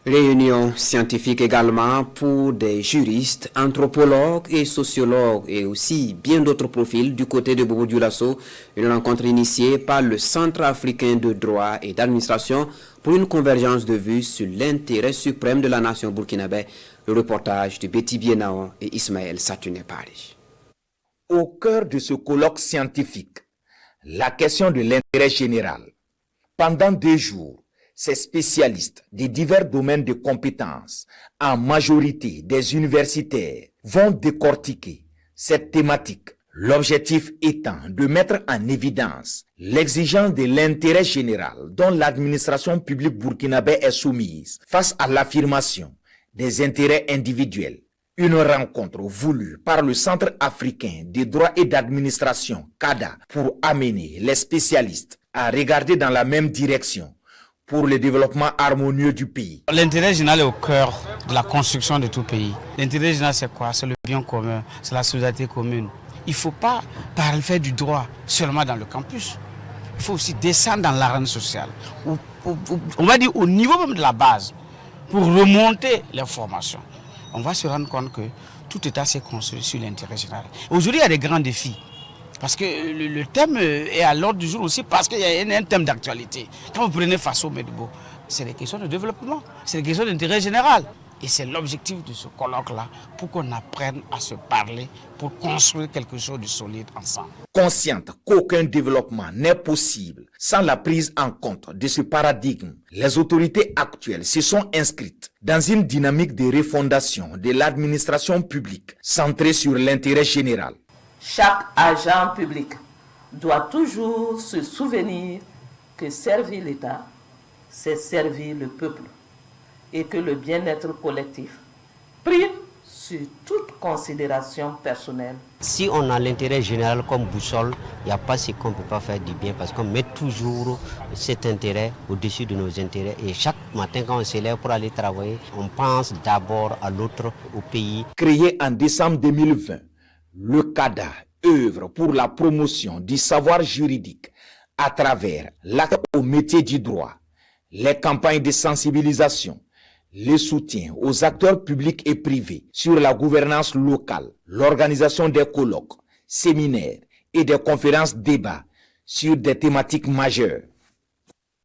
Réunion scientifique également pour des juristes, anthropologues et sociologues et aussi bien d'autres profils du côté de Bobo Dioulasso. Une rencontre initiée par le Centre africain de droit et d'administration pour une convergence de vues sur l'intérêt suprême de la nation burkinabé. Le reportage de Betty Bienao et Ismaël Satuné Paris. Au cœur de ce colloque scientifique, la question de l'intérêt général. Pendant 2 jours, ces spécialistes des divers domaines de compétences, en majorité des universitaires, vont décortiquer cette thématique. L'objectif étant de mettre en évidence l'exigence de l'intérêt général dont l'administration publique burkinabé est soumise face à l'affirmation des intérêts individuels. Une rencontre voulue par le Centre africain des droits et d'administration, CADA, pour amener les spécialistes à regarder dans la même direction pour le développement harmonieux du pays. L'intérêt général est au cœur de la construction de tout pays. L'intérêt général, c'est quoi? C'est le bien commun, c'est la solidarité commune. Il ne faut pas faire du droit seulement dans le campus. Il faut aussi descendre dans l'arène sociale, on va dire au niveau même de la base, pour remonter l'information. On va se rendre compte que tout État s'est construit sur l'intérêt général. Aujourd'hui, il y a des grands défis. Parce que le thème est à l'ordre du jour aussi, parce qu'il y a un thème d'actualité. Quand vous prenez Faso Medebo, c'est des questions de développement, c'est des questions d'intérêt général. Et c'est l'objectif de ce colloque-là, pour qu'on apprenne à se parler, pour construire quelque chose de solide ensemble. Consciente qu'aucun développement n'est possible sans la prise en compte de ce paradigme, les autorités actuelles se sont inscrites dans une dynamique de refondation de l'administration publique centrée sur l'intérêt général. Chaque agent public doit toujours se souvenir que servir l'État, c'est servir le peuple et que le bien-être collectif prime sur toute considération personnelle. Si on a l'intérêt général comme boussole, il n'y a pas ce qu'on ne peut pas faire du bien parce qu'on met toujours cet intérêt au-dessus de nos intérêts. Et chaque matin quand on se lève pour aller travailler, on pense d'abord à l'autre, au pays. Créé en décembre 2020, le CADA œuvre pour la promotion du savoir juridique à travers l'accès au métier du droit, les campagnes de sensibilisation, le soutien aux acteurs publics et privés sur la gouvernance locale, l'organisation des colloques, séminaires et des conférences débats sur des thématiques majeures.